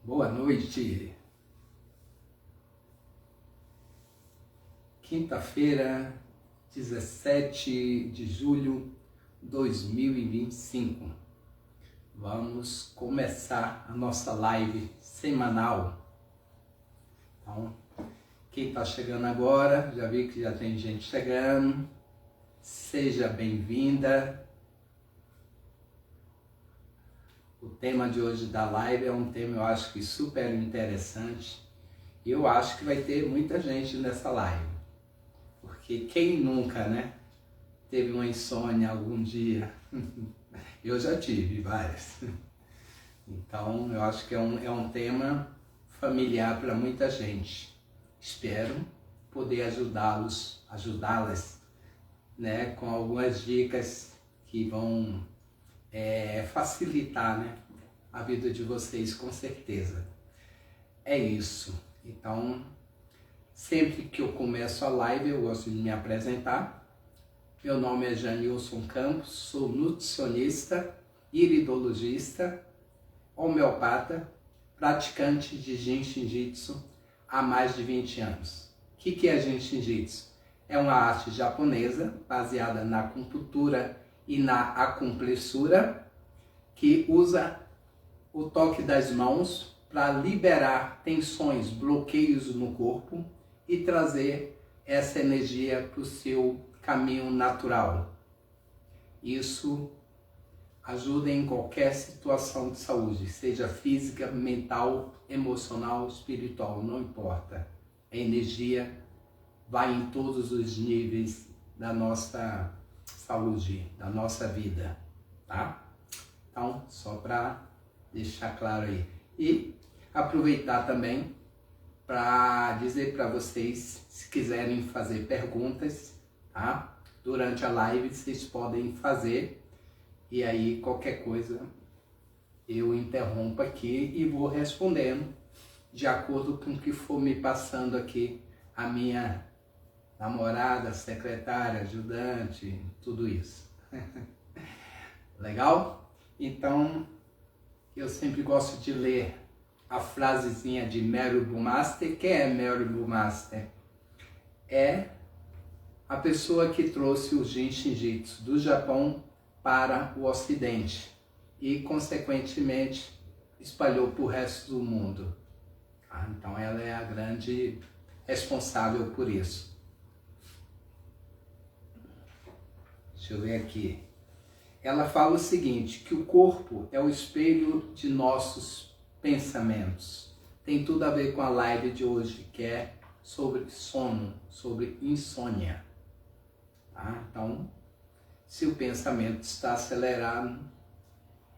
Boa noite. Quinta-feira, 17 de julho de 2025. Vamos começar a nossa live semanal. Então, quem está chegando agora, já vi que já tem gente chegando. Seja bem-vinda. O tema de hoje da live é um tema, eu acho que super interessante. E eu acho que vai ter muita gente nessa live. Porque quem nunca, né, teve uma insônia algum dia? Eu já tive várias. Então, eu acho que é um tema familiar para muita gente. Espero poder ajudá-las, né, com algumas dicas que vão facilitar, né, a vida de vocês, com certeza. É isso. Então, sempre que eu começo a live, eu gosto de me apresentar. Meu nome é Janilson Campos, sou nutricionista, iridologista, homeopata, praticante de Jinshin Jitsu há mais de 20 anos. O que é Jinshin Jitsu? É uma arte japonesa baseada na acupuntura e na acupressura, que usa o toque das mãos para liberar tensões, bloqueios no corpo e trazer essa energia para o seu caminho natural. Isso ajuda em qualquer situação de saúde, seja física, mental, emocional, espiritual, não importa. A energia vai em todos os níveis da nossa saúde, da nossa vida, tá? Então, só para deixar claro aí. E aproveitar também para dizer para vocês, se quiserem fazer perguntas, tá? Durante a live vocês podem fazer, e aí qualquer coisa eu interrompo aqui e vou respondendo de acordo com o que for me passando aqui a minha namorada, secretária, ajudante, tudo isso. Legal? Então, eu sempre gosto de ler a frasezinha de Mary Bumaster. Quem é Mary Bumaster? É a pessoa que trouxe o Jinshin Jitsu do Japão para o Ocidente e, consequentemente, espalhou para o resto do mundo. Então, ela é a grande responsável por isso. Deixa eu ver aqui. Ela fala o seguinte, que o corpo é o espelho de nossos pensamentos. Tem tudo a ver com a live de hoje, que é sobre sono, sobre insônia. Tá? Então, se o pensamento está acelerado,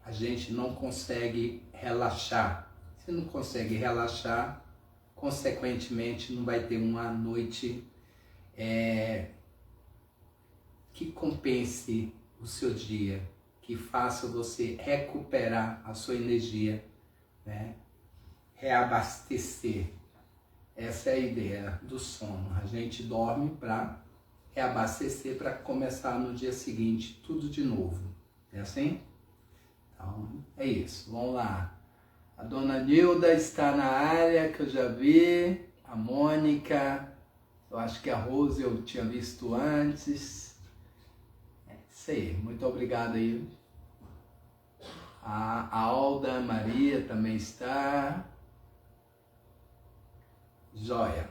a gente não consegue relaxar. Se não consegue relaxar, consequentemente não vai ter uma noite que compense o seu dia, que faça você recuperar a sua energia, né? Reabastecer. Essa é a ideia do sono. A gente dorme para reabastecer, para começar no dia seguinte tudo de novo. É assim? Então, é isso. Vamos lá. A dona Nilda está na área, que eu já vi. A Mônica. Eu acho que a Rose eu tinha visto antes. Sei, muito obrigado aí. A Alda Maria também está. Joia.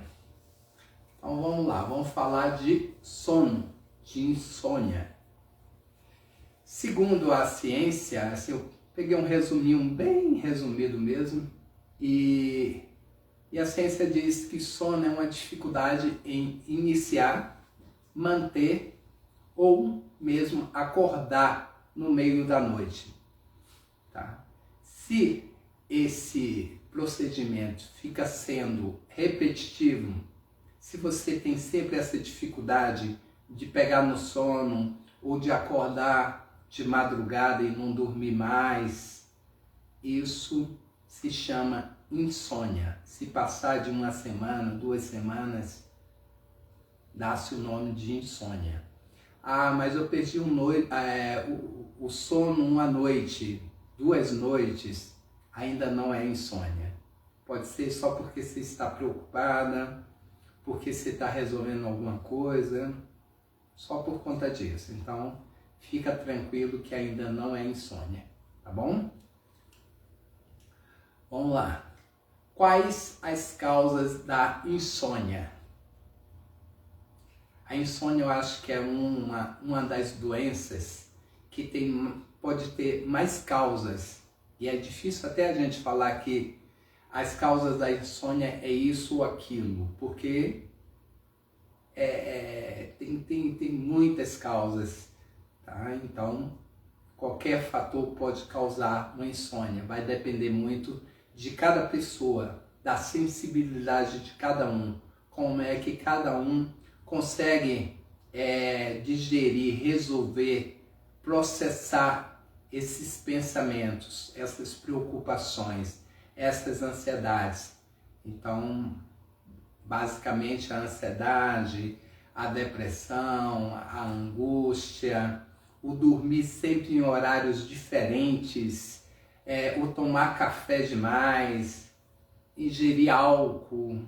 Então vamos lá, vamos falar de sono, de insônia. Segundo a ciência, assim, eu peguei um resuminho bem resumido mesmo, e a ciência diz que sono é uma dificuldade em iniciar, manter ou mesmo acordar no meio da noite. Tá? Se esse procedimento fica sendo repetitivo, se você tem sempre essa dificuldade de pegar no sono ou de acordar de madrugada e não dormir mais, isso se chama insônia. Se passar de uma semana, 2 semanas, dá-se o nome de insônia. Ah, mas eu perdi o sono uma noite, 2 noites, ainda não é insônia. Pode ser só porque você está preocupada, porque você está resolvendo alguma coisa, só por conta disso. Então, fica tranquilo que ainda não é insônia, tá bom? Vamos lá. Quais as causas da insônia? A insônia eu acho que é uma das doenças que pode ter mais causas. E é difícil até a gente falar que as causas da insônia é isso ou aquilo, porque tem muitas causas, tá? Então, qualquer fator pode causar uma insônia, vai depender muito de cada pessoa, da sensibilidade de cada um, como é que cada um consegue digerir, resolver, processar esses pensamentos, essas preocupações, essas ansiedades. Então, basicamente a ansiedade, a depressão, a angústia, o dormir sempre em horários diferentes, o tomar café demais, ingerir álcool,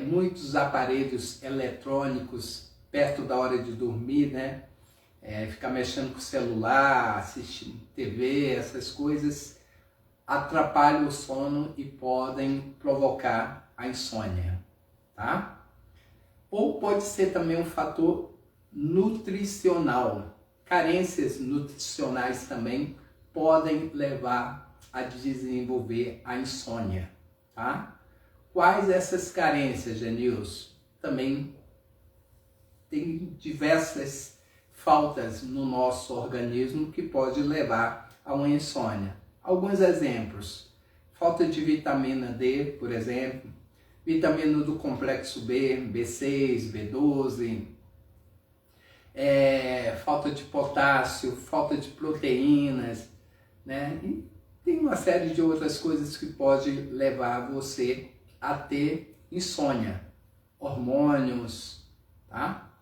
muitos aparelhos eletrônicos perto da hora de dormir, né? Ficar mexendo com o celular, assistindo TV, essas coisas atrapalham o sono e podem provocar a insônia, tá? Ou pode ser também um fator nutricional. Carências nutricionais também podem levar a desenvolver a insônia, tá? Quais essas carências, Genilson? Também tem diversas faltas no nosso organismo que pode levar a uma insônia. Alguns exemplos: falta de vitamina D, por exemplo, vitamina do complexo B, B6, B12, falta de potássio, falta de proteínas, né? E tem uma série de outras coisas que pode levar você a ter insônia, hormônios, tá?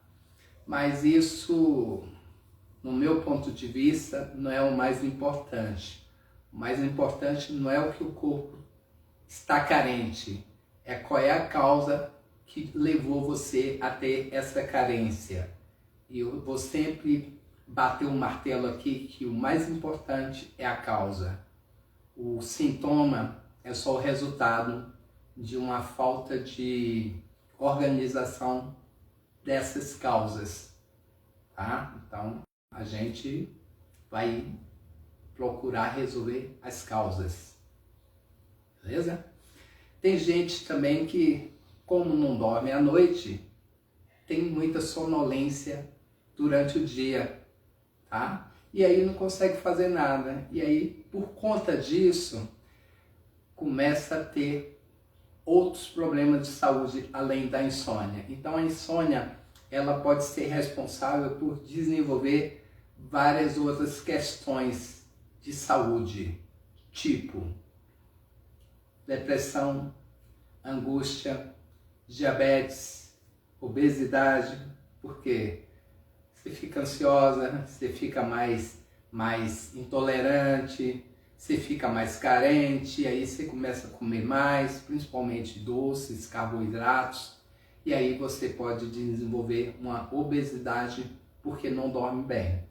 Mas isso, no meu ponto de vista, não é o mais importante. O mais importante não é o que o corpo está carente, é qual é a causa que levou você a ter essa carência. E eu vou sempre bater um martelo aqui que o mais importante é a causa. O sintoma é só o resultado de uma falta de organização dessas causas, tá? Então, a gente vai procurar resolver as causas, beleza? Tem gente também que, como não dorme à noite, tem muita sonolência durante o dia, tá? E aí não consegue fazer nada. E aí, por conta disso, começa a ter outros problemas de saúde além da insônia. Então a insônia, ela pode ser responsável por desenvolver várias outras questões de saúde, tipo depressão, angústia, diabetes, obesidade. Por quê? Você fica ansiosa, você fica mais intolerante, você fica mais carente, aí você começa a comer mais, principalmente doces, carboidratos, e aí você pode desenvolver uma obesidade porque não dorme bem,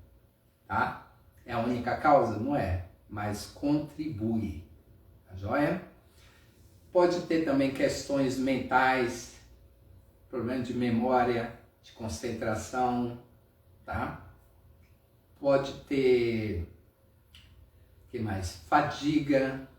tá? É a única causa? Não é, mas contribui, tá joia? Pode ter também questões mentais, problema de memória, de concentração, tá? Pode ter, que mais? Fadiga,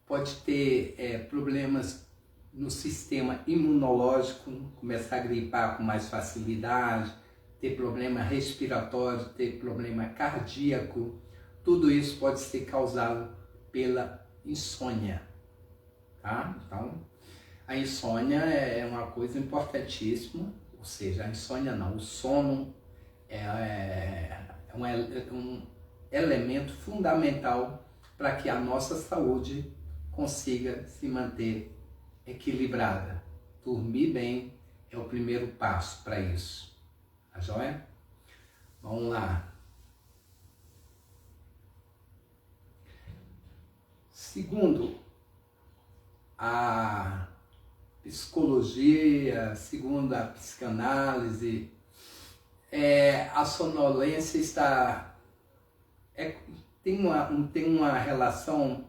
pode ter problemas no sistema imunológico, começar a gripar com mais facilidade, ter problema respiratório, ter problema cardíaco. Tudo isso pode ser causado pela insônia, tá? Então, a insônia é uma coisa importantíssima, ou seja, a insônia não, o sono é um elemento fundamental para que a nossa saúde consiga se manter equilibrada. Dormir bem é o primeiro passo para isso, tá joia? Vamos lá. Segundo, a psicologia, segundo a psicanálise, a sonolência tem uma relação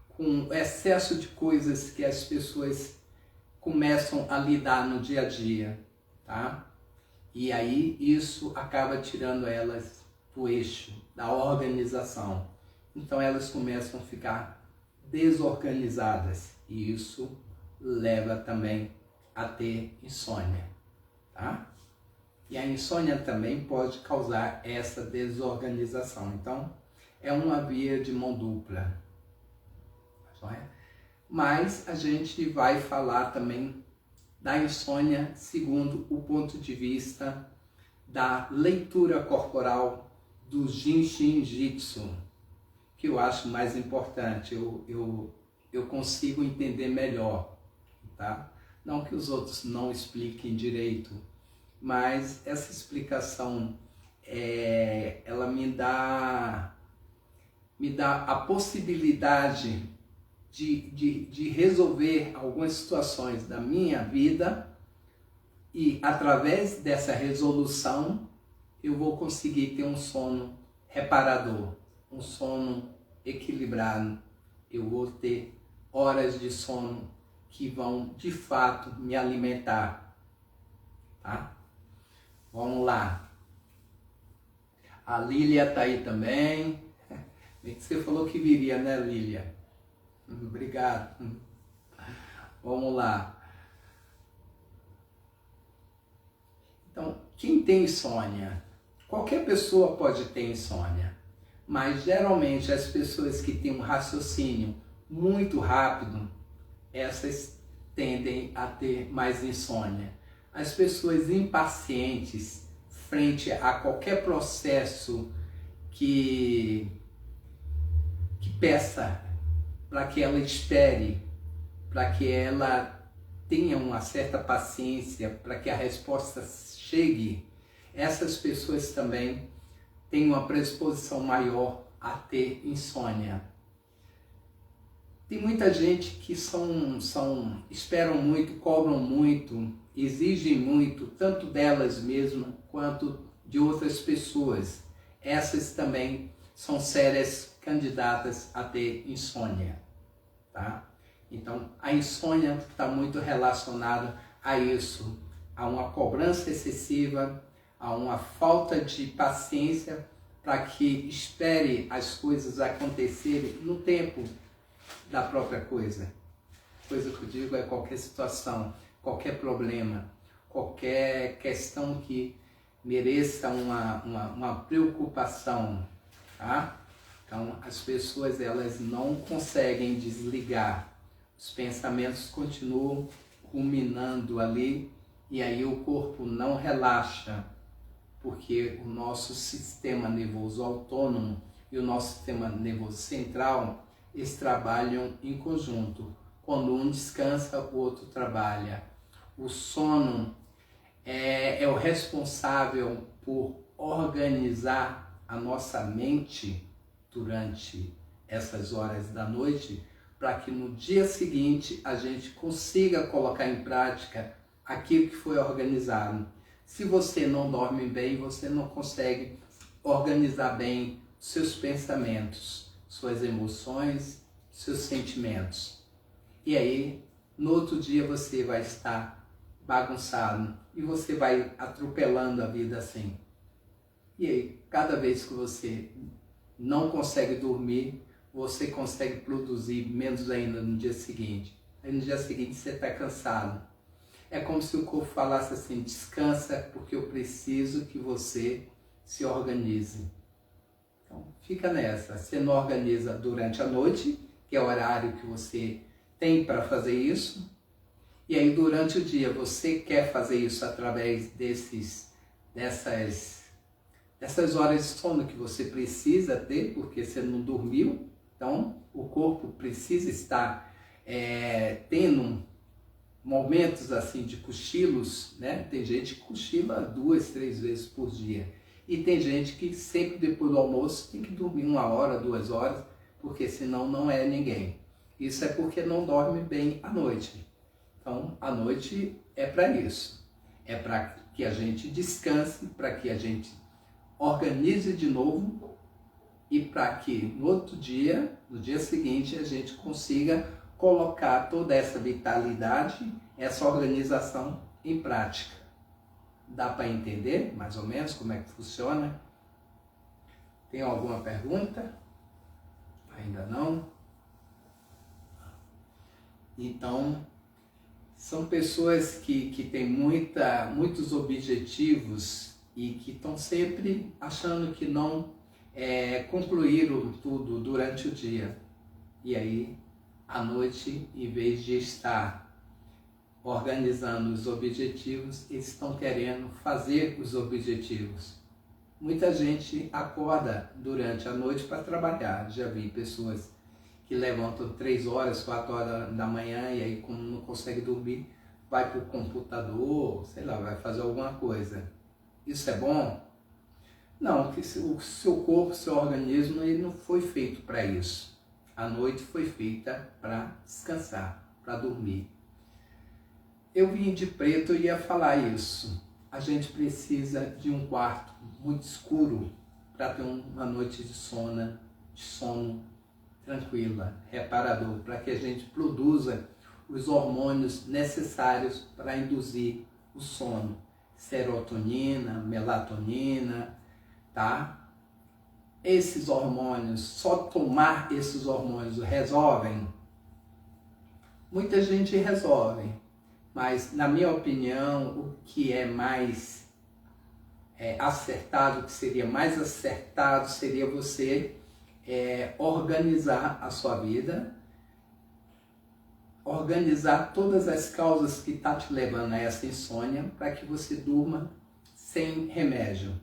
com o excesso de coisas que as pessoas começam a lidar no dia a dia, tá? E aí isso acaba tirando elas do eixo, da organização. Então elas começam a ficar desorganizadas e isso leva também a ter insônia, tá? E a insônia também pode causar essa desorganização. Então é uma via de mão dupla. Mas a gente vai falar também da insônia segundo o ponto de vista da leitura corporal do Jinshin Jitsu, que eu acho mais importante, eu consigo entender melhor, tá? Não que os outros não expliquem direito, mas essa explicação ela me dá a possibilidade de resolver algumas situações da minha vida e através dessa resolução eu vou conseguir ter um sono reparador, um sono equilibrado. Eu vou ter horas de sono que vão de fato me alimentar, tá? Vamos lá. A Lília está aí também. Bem que você falou que viria, né, Lília? Obrigado. Vamos lá. Então, quem tem insônia? Qualquer pessoa pode ter insônia, mas geralmente as pessoas que têm um raciocínio muito rápido, essas tendem a ter mais insônia. As pessoas impacientes frente a qualquer processo que peça para que ela espere, para que ela tenha uma certa paciência, para que a resposta chegue, essas pessoas também têm uma predisposição maior a ter insônia. Tem muita gente que esperam muito, cobram muito, exigem muito, tanto delas mesmas quanto de outras pessoas. Essas também são sérias candidatas a ter insônia, tá? Então, a insônia está muito relacionada a isso, a uma cobrança excessiva, a uma falta de paciência para que espere as coisas acontecerem no tempo da própria coisa. Coisa que eu digo é qualquer situação, qualquer problema, qualquer questão que mereça uma preocupação, tá? Então, as pessoas elas não conseguem desligar, os pensamentos continuam ruminando ali e aí o corpo não relaxa, porque o nosso sistema nervoso autônomo e o nosso sistema nervoso central, eles trabalham em conjunto. Quando um descansa, o outro trabalha. O sono é o responsável por organizar a nossa mente durante essas horas da noite, para que no dia seguinte a gente consiga colocar em prática aquilo que foi organizado. Se você não dorme bem, você não consegue organizar bem seus pensamentos, suas emoções, seus sentimentos. E aí, no outro dia você vai estar bagunçado e você vai atropelando a vida assim. E aí, cada vez que você não consegue dormir, você consegue produzir menos ainda no dia seguinte. Aí no dia seguinte você está cansado. É como se o corpo falasse assim, descansa porque eu preciso que você se organize. Então fica nessa, você não organiza durante a noite, que é o horário que você tem para fazer isso, e aí durante o dia você quer fazer isso através dessas horas de sono que você precisa ter, porque você não dormiu, então o corpo precisa estar tendo momentos assim de cochilos, né? Tem gente que cochila 2, 3 vezes por dia. E tem gente que sempre depois do almoço tem que dormir 1 hora, 2 horas, porque senão não é ninguém. Isso é porque não dorme bem à noite. Então, a noite é para isso. É para que a gente descanse, para que a gente organize de novo e para que no outro dia, no dia seguinte, a gente consiga colocar toda essa vitalidade, essa organização em prática. Dá para entender mais ou menos como é que funciona? Tem alguma pergunta? Ainda não? Então, são pessoas que têm muitos objetivos e que estão sempre achando que não concluíram tudo durante o dia. E aí, à noite, em vez de estar organizando os objetivos, eles estão querendo fazer os objetivos. Muita gente acorda durante a noite para trabalhar. Já vi pessoas que levantam 3 horas, 4 horas da manhã e aí, como não consegue dormir, vai para o computador, sei lá, vai fazer alguma coisa. Isso é bom? Não, porque o seu corpo, o seu organismo, ele não foi feito para isso. A noite foi feita para descansar, para dormir. Eu vim de preto e ia falar isso. A gente precisa de um quarto muito escuro para ter uma noite de sono tranquila, reparador, para que a gente produza os hormônios necessários para induzir o sono. Serotonina, melatonina, tá? Esses hormônios, só tomar esses hormônios resolvem? Muita gente resolve, mas na minha opinião, o que é mais acertado, o que seria mais acertado, seria você organizar a sua vida, organizar todas as causas que estão te levando a essa insônia, para que você durma sem remédio,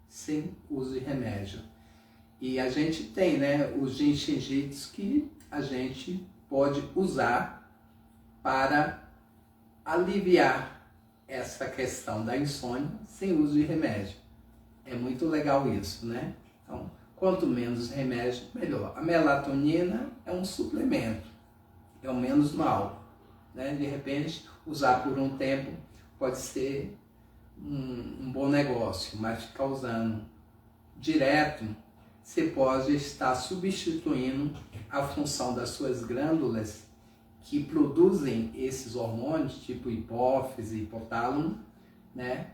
sem uso de remédio. E a gente tem, né, os gingivites que a gente pode usar para aliviar essa questão da insônia sem uso de remédio. É muito legal isso, né? Então, quanto menos remédio, melhor. A melatonina é um suplemento, é o menos mal, né? De repente, usar por um tempo pode ser um bom negócio, mas ficar usando direto, você pode estar substituindo a função das suas glândulas que produzem esses hormônios, tipo hipófise, hipotálamo, né?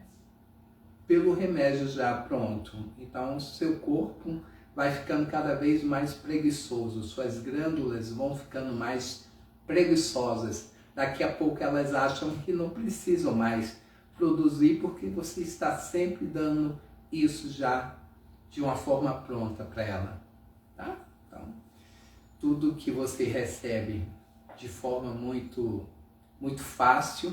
Pelo remédio já pronto. Então, seu corpo vai ficando cada vez mais preguiçoso, suas glândulas vão ficando mais preguiçosas. Daqui a pouco elas acham que não precisam mais produzir porque você está sempre dando isso já de uma forma pronta para ela, tá? Então, tudo que você recebe de forma muito fácil,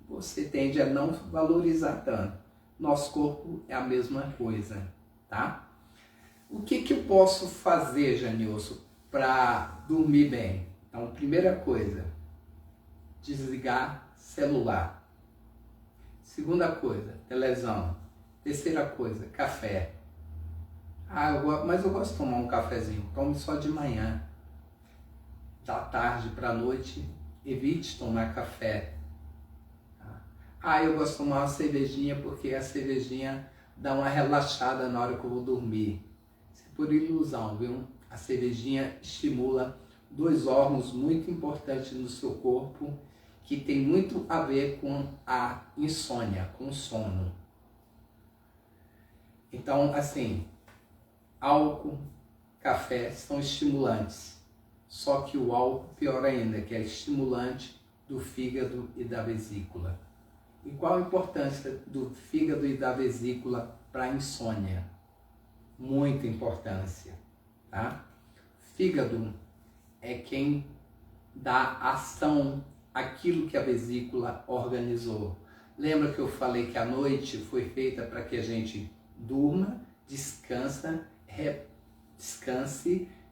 você tende a não valorizar tanto. Nosso corpo é a mesma coisa, tá? O que eu posso fazer, Janilson, para dormir bem? Então, primeira coisa, desligar celular. Segunda coisa, televisão. Terceira coisa, café. Mas eu gosto de tomar um cafezinho, tome só de manhã. Da tarde para a noite, evite tomar café. Eu gosto de tomar uma cervejinha porque a cervejinha dá uma relaxada na hora que eu vou dormir. Isso é por ilusão, viu? A cervejinha estimula 2 órgãos muito importantes no seu corpo que tem muito a ver com a insônia, com o sono. Então, assim, álcool, café são estimulantes. Só que o álcool, pior ainda, que é estimulante do fígado e da vesícula. E qual a importância do fígado e da vesícula para a insônia? Muita importância, tá? Fígado é quem dá ação àquilo que a vesícula organizou. Lembra que eu falei que a noite foi feita para que a gente durma, descanse,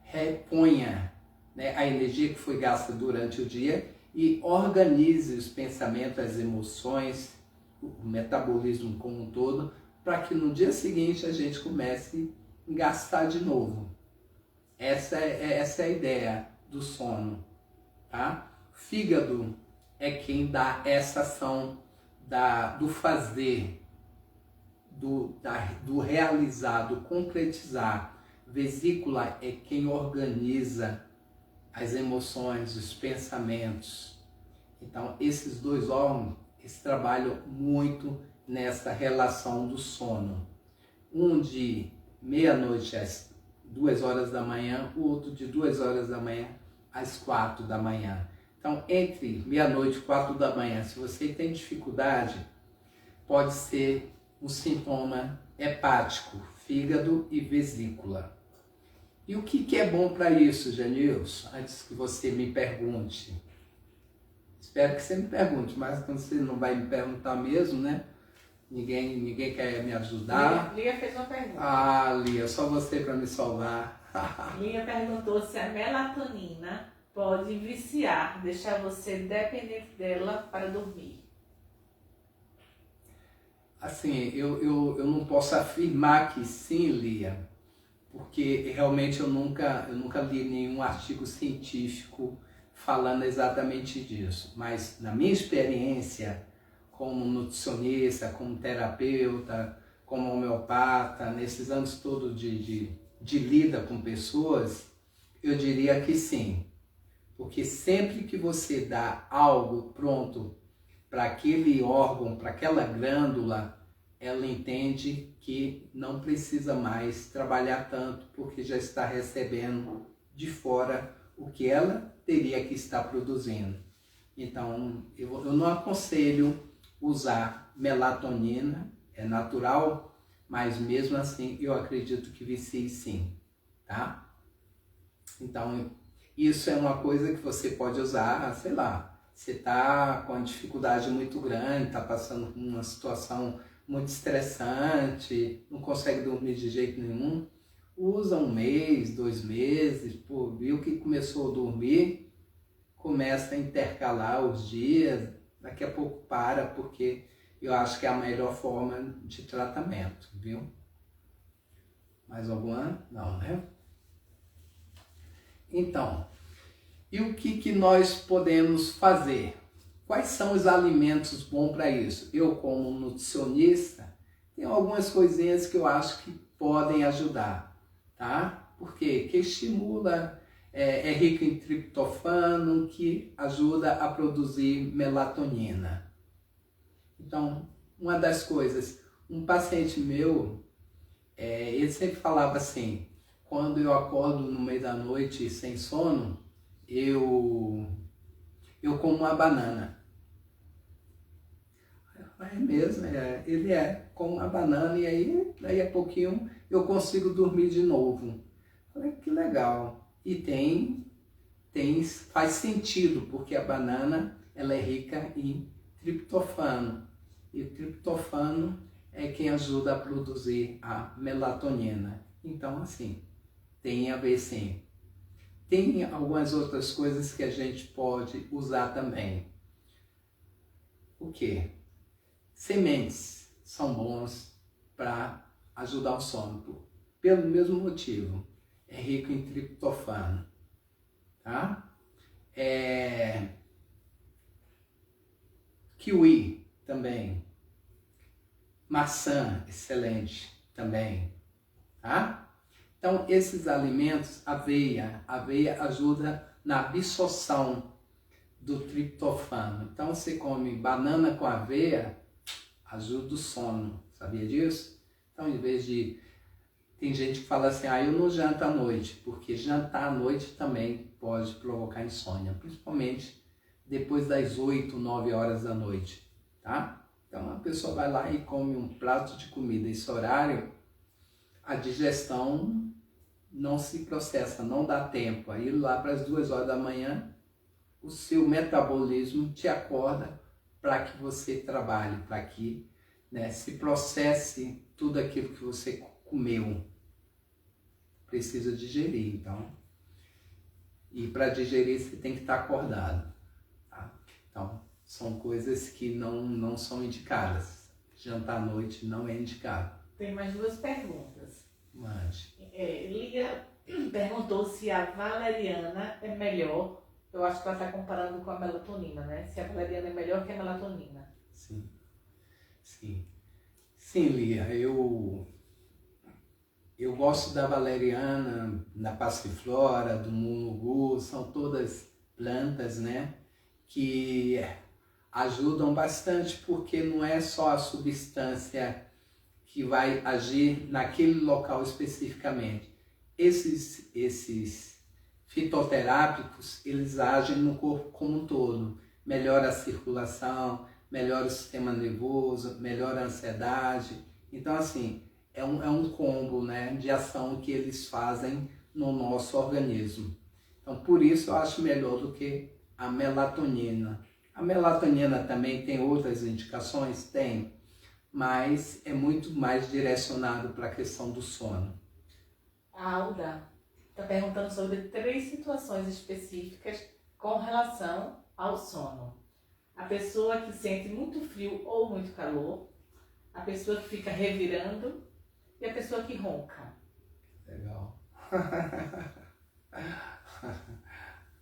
reponha, né, a energia que foi gasta durante o dia e organize os pensamentos, as emoções, o metabolismo como um todo, para que no dia seguinte a gente comece a gastar de novo. Essa é a ideia do sono, tá? Fígado é quem dá essa ação do fazer, do realizar, do concretizar. Vesícula é quem organiza as emoções, os pensamentos. Então, esses dois órgãos, eles trabalham muito nessa relação do sono. Um de meia-noite às 2 horas da manhã, o outro de 2 horas da manhã às 4 da manhã. Então, entre meia-noite e 4 da manhã, se você tem dificuldade, pode ser um sintoma hepático, fígado e vesícula. E o que é bom para isso, Janilson? Antes que você me pergunte. Espero que você me pergunte, mas quando você não vai me perguntar mesmo, né? Ninguém quer me ajudar. Lia fez uma pergunta. Ah, Lia, só você para me salvar. Lia perguntou se a melatonina pode viciar, deixar você dependente dela para dormir. Assim, eu não posso afirmar que sim, Lia, porque realmente eu nunca li nenhum artigo científico falando exatamente disso. Mas na minha experiência como nutricionista, como terapeuta, como homeopata, nesses anos todos de lida com pessoas, eu diria que sim. Porque sempre que você dá algo pronto para aquele órgão, para aquela glândula, ela entende que não precisa mais trabalhar tanto, porque já está recebendo de fora o que ela teria que estar produzindo. Então, eu não aconselho usar melatonina, é natural, mas mesmo assim eu acredito que vicie sim, tá? Então, isso é uma coisa que você pode usar, sei lá, você está com uma dificuldade muito grande, está passando por uma situação muito estressante, não consegue dormir de jeito nenhum, usa 1 mês, 2 meses, pô, viu que começou a dormir, começa a intercalar os dias, daqui a pouco para, porque eu acho que é a melhor forma de tratamento, viu? Mais alguma? Não, né? Então, e o que nós podemos fazer? Quais são os alimentos bons para isso? Eu, como nutricionista, tenho algumas coisinhas que eu acho que podem ajudar, tá? Porque que estimula, é rico em triptofano, que ajuda a produzir melatonina. Então, uma das coisas, um paciente meu, ele sempre falava assim, quando eu acordo no meio da noite sem sono, eu como uma banana. É mesmo, ele como uma banana e aí, daí a pouquinho, eu consigo dormir de novo. Falei, que legal. E faz sentido, porque a banana, ela é rica em triptofano. E o triptofano é quem ajuda a produzir a melatonina. Então, assim, tem a ver sim. Tem algumas outras coisas que a gente pode usar também. O quê? Sementes são bons para ajudar o sono, pelo mesmo motivo. É rico em triptofano, tá? Kiwi também. Maçã, excelente também, tá? Então, esses alimentos, aveia ajuda na absorção do triptofano. Então, você come banana com aveia, ajuda o sono, sabia disso? Então, em vez de... Tem gente que fala assim, eu não janto à noite, porque jantar à noite também pode provocar insônia, principalmente depois das 8, 9 horas da noite, tá? Então, a pessoa vai lá e come um prato de comida esse horário, a digestão não se processa, não dá tempo. Aí lá para as 2 horas da manhã, o seu metabolismo te acorda para que você trabalhe, para que se processe tudo aquilo que você comeu. Precisa digerir, então. E para digerir você tem que estar acordado. Tá? Então, são coisas que não são indicadas. Jantar à noite não é indicado. Tem mais 2 perguntas. Mande. Liga perguntou se a valeriana é melhor Eu acho que ela está comparando com a melatonina, né? Se a valeriana é melhor que a melatonina. Sim, sim. Sim, Lia, eu gosto da valeriana, da passiflora, do mulungu, são todas plantas, né, que ajudam bastante, porque não é só a substância que vai agir naquele local especificamente. Esses fitoterápicos, eles agem no corpo como um todo, melhora a circulação, melhora o sistema nervoso, melhora a ansiedade. Então, assim, é um combo, né, de ação que eles fazem no nosso organismo. Então, por isso eu acho melhor do que a melatonina. A melatonina também tem outras indicações? Tem, mas é muito mais direcionado para a questão do sono. A Alda está perguntando sobre 3 situações específicas com relação ao sono. A pessoa que sente muito frio ou muito calor, a pessoa que fica revirando e a pessoa que ronca. Legal.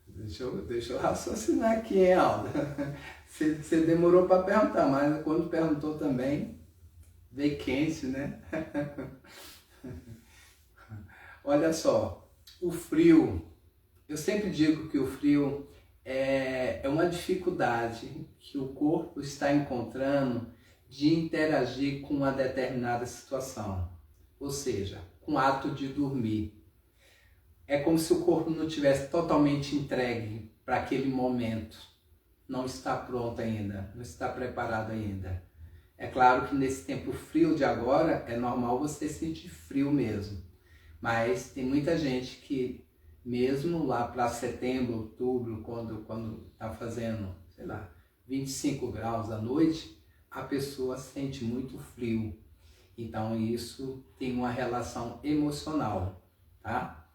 Deixa eu raciocinar aqui, hein, Alda? Você demorou para perguntar, mas quando perguntou também, veio quente, né? Olha só, o frio, eu sempre digo que o frio é uma dificuldade que o corpo está encontrando de interagir com uma determinada situação, ou seja, com o ato de dormir. É como se o corpo não tivesse totalmente entregue para aquele momento, não está pronto ainda, não está preparado ainda. É claro que nesse tempo frio de agora é normal você sentir frio mesmo, mas tem muita gente que mesmo lá para setembro, outubro, quando está fazendo, sei lá, 25 graus à noite, a pessoa sente muito frio. Então isso tem uma relação emocional, tá?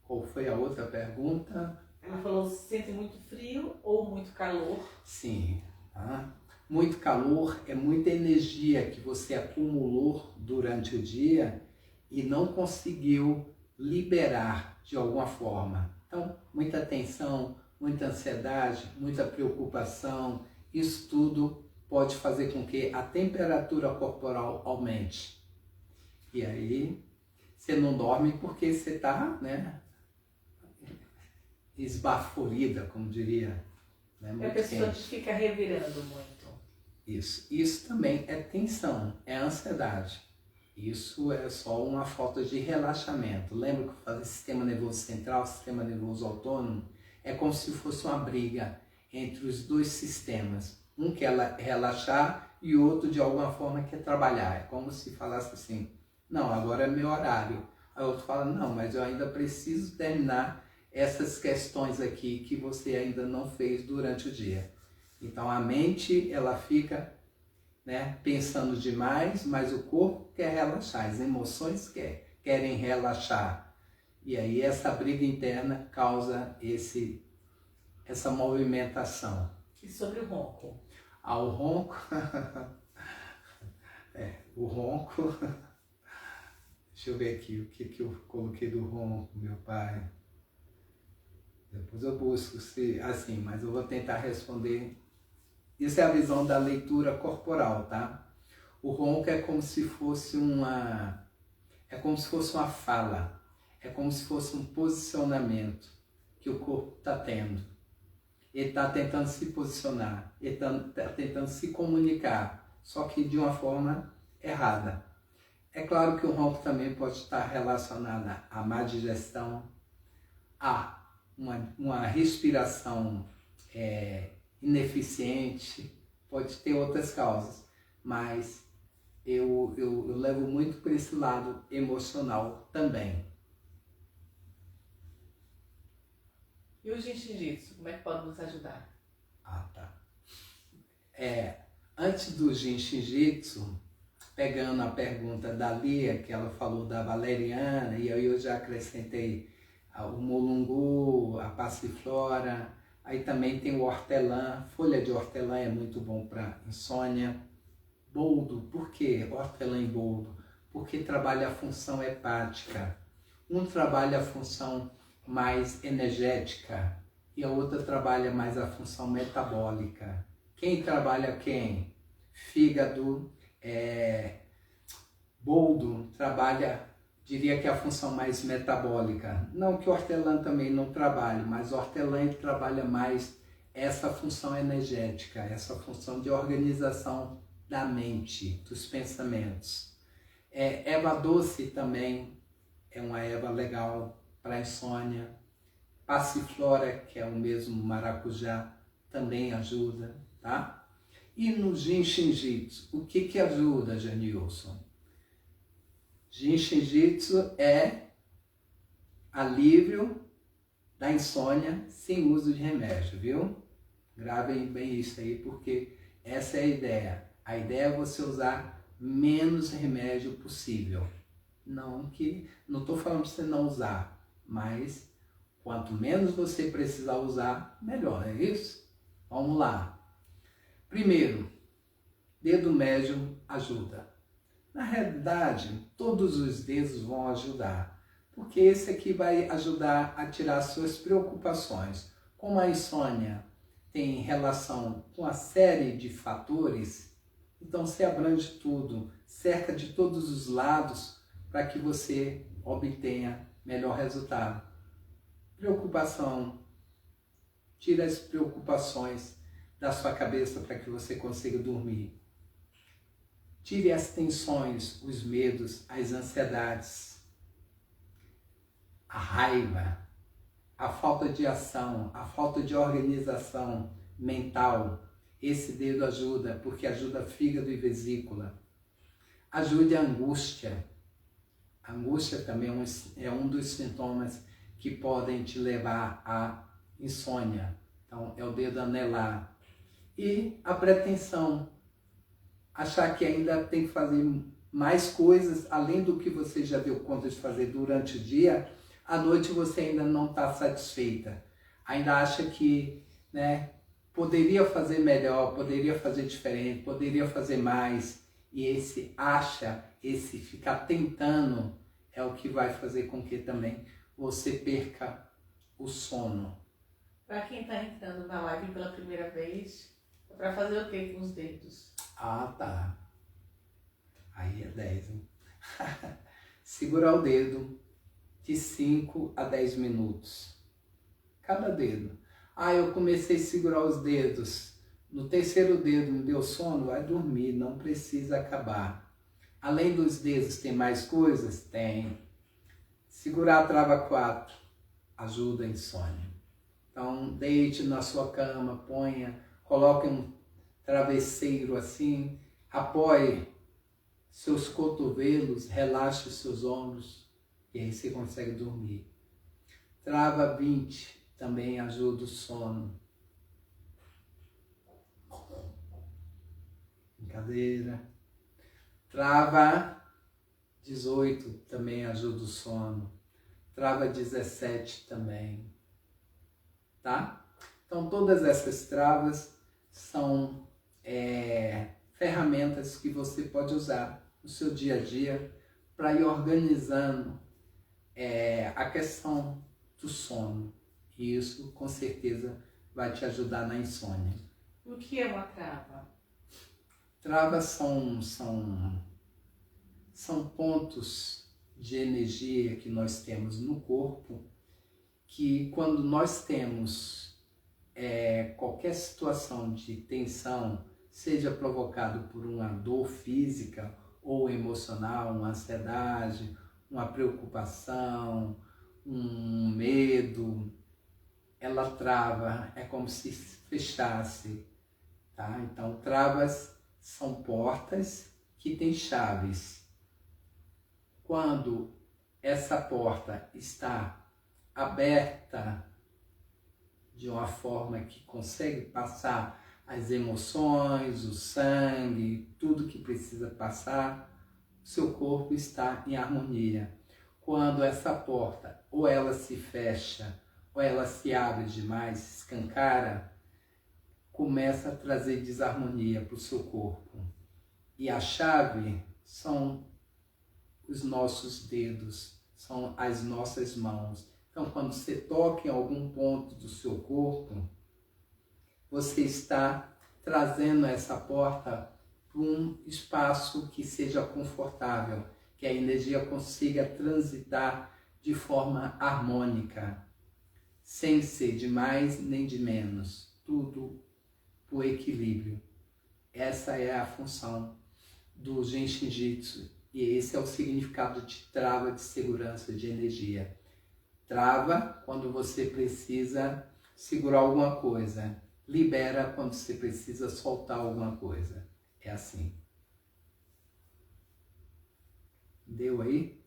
Qual foi a outra pergunta? Ela falou se sente muito frio ou muito calor. Sim, tá? Muito calor é muita energia que você acumulou durante o dia e não conseguiu liberar de alguma forma. Então, muita tensão, muita ansiedade, muita preocupação, isso tudo pode fazer com que a temperatura corporal aumente. E aí, você não dorme porque você está, né, esbaforida, como diria. Né, É a pessoa que fica revirando muito. Isso também é tensão, é ansiedade. Isso é só uma falta de relaxamento. Lembra que eu falei sistema nervoso central, sistema nervoso autônomo? É como se fosse uma briga entre os dois sistemas. Um quer relaxar e o outro de alguma forma quer trabalhar. É como se falasse assim, não, agora é meu horário. Aí o outro fala, não, mas eu ainda preciso terminar essas questões aqui que você ainda não fez durante o dia. Então a mente, ela fica, né, pensando demais, mas o corpo quer relaxar, as emoções querem relaxar. E aí essa briga interna causa essa movimentação. E sobre o ronco? O ronco, o ronco, deixa eu ver aqui o que eu coloquei do ronco, meu pai. Depois eu busco assim, mas eu vou tentar responder. Isso é a visão da leitura corporal, tá? O ronco é como se fosse uma fala, é como se fosse um posicionamento que o corpo está tendo. Ele está tentando se posicionar, ele está tentando se comunicar, só que de uma forma errada. É claro que o ronco também pode estar relacionado à má digestão, a uma respiração ineficiente, pode ter outras causas, mas eu levo muito para esse lado emocional também. E o Jiu-Jitsu, como é que pode nos ajudar? Tá. Antes do Jiu-Jitsu, pegando a pergunta da Lia, que ela falou da valeriana, e aí eu já acrescentei o mulungu, a passiflora, aí também tem o hortelã, folha de hortelã é muito bom para insônia. Boldo, por que hortelã e boldo? Porque trabalha a função hepática. Um trabalha a função mais energética e a outra trabalha mais a função metabólica. Quem trabalha quem? Fígado, boldo trabalha, diria que é a função mais metabólica. Não que o hortelã também não trabalhe, mas o hortelã ele trabalha mais essa função energética, essa função de organização da mente, dos pensamentos. Erva doce também é uma erva legal para insônia. Passiflora, que é o mesmo maracujá, também ajuda, tá? E no Ginseng Jitsu, o que ajuda, Janilson? Ginseng Jitsu é alívio da insônia sem uso de remédio, viu? Gravem bem isso aí, porque essa é a ideia. A ideia é você usar menos remédio possível. Não estou falando para você não usar, mas quanto menos você precisar usar, melhor, é isso? Vamos lá. Primeiro, dedo médio ajuda. Na realidade, todos os dedos vão ajudar, porque esse aqui vai ajudar a tirar suas preocupações. Como a insônia tem relação com a série de fatores, então você abrange tudo, cerca de todos os lados para que você obtenha melhor resultado. Preocupação, tira as preocupações da sua cabeça para que você consiga dormir. Tire as tensões, os medos, as ansiedades, a raiva, a falta de ação, a falta de organização mental. Esse dedo ajuda, porque ajuda fígado e vesícula. Ajude a angústia. A angústia também é um dos sintomas que podem te levar à insônia. Então, é o dedo anelar. E a pretensão. Achar que ainda tem que fazer mais coisas, além do que você já deu conta de fazer durante o dia, à noite você ainda não está satisfeita. Ainda acha que, poderia fazer melhor, poderia fazer diferente, poderia fazer mais. E esse ficar tentando, é o que vai fazer com que também você perca o sono. Para quem está entrando na live pela primeira vez, é para fazer o que com os dedos? Ah, tá. Aí é 10, hein? Segurar o dedo de 5 a 10 minutos. Cada dedo. Eu comecei a segurar os dedos. No terceiro dedo me deu sono, vai dormir, não precisa acabar. Além dos dedos, tem mais coisas? Tem. Segurar a trava 4 ajuda a insônia. Então, deite na sua cama, coloque um travesseiro assim, apoie seus cotovelos, relaxe seus ombros e aí você consegue dormir. Trava 20 também ajuda o sono. Brincadeira. Trava 18 também ajuda o sono. Trava 17 também. Tá? Então todas essas travas são ferramentas que você pode usar no seu dia a dia para ir organizando a questão do sono. E isso, com certeza, vai te ajudar na insônia. O que é uma trava? Travas são pontos de energia que nós temos no corpo que, quando nós temos qualquer situação de tensão, seja provocado por uma dor física ou emocional, uma ansiedade, uma preocupação, um medo, ela trava, é como se fechasse, tá? Então, travas são portas que têm chaves. Quando essa porta está aberta de uma forma que consegue passar as emoções, o sangue, tudo que precisa passar, seu corpo está em harmonia. Quando essa porta ou ela se fecha ou ela se abre demais, escancara, começa a trazer desarmonia para o seu corpo. E a chave são os nossos dedos, são as nossas mãos. Então, quando você toca em algum ponto do seu corpo, você está trazendo essa porta para um espaço que seja confortável, que a energia consiga transitar de forma harmônica, sem ser de mais nem de menos, tudo por equilíbrio. Essa é a função do Genshin Jitsu e esse é o significado de trava de segurança de energia. Trava quando você precisa segurar alguma coisa, libera quando você precisa soltar alguma coisa. É assim. Deu aí?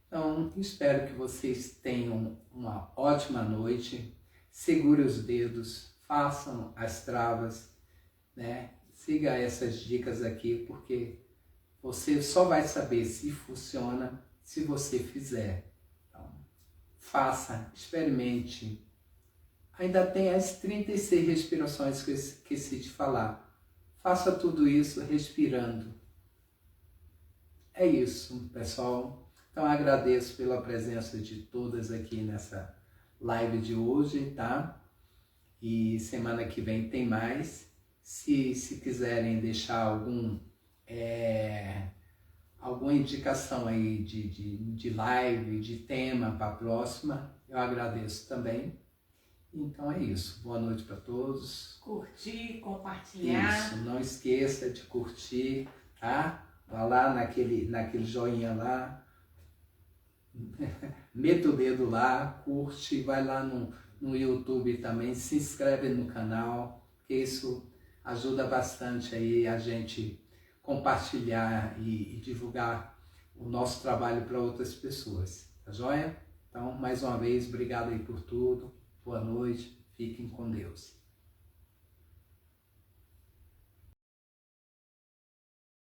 Então, espero que vocês tenham uma ótima noite. Segure os dedos, façam as travas, né? Siga essas dicas aqui, porque você só vai saber se funciona se você fizer. Então, faça, experimente. Ainda tem as 36 respirações que eu esqueci de falar. Faça tudo isso respirando. É isso, pessoal. Então, agradeço pela presença de todas aqui nessa live de hoje, tá? E semana que vem tem mais. Se quiserem deixar alguma indicação aí de live, de tema para a próxima, eu agradeço também. Então é isso. Boa noite para todos. Curtir, compartilhar. Isso, não esqueça de curtir, tá? Vá lá naquele joinha lá, meta o dedo lá, curte, vai lá no YouTube também, se inscreve no canal, que isso ajuda bastante aí a gente compartilhar e divulgar o nosso trabalho para outras pessoas, tá joia? Então, mais uma vez, obrigado aí por tudo, boa noite, fiquem com Deus.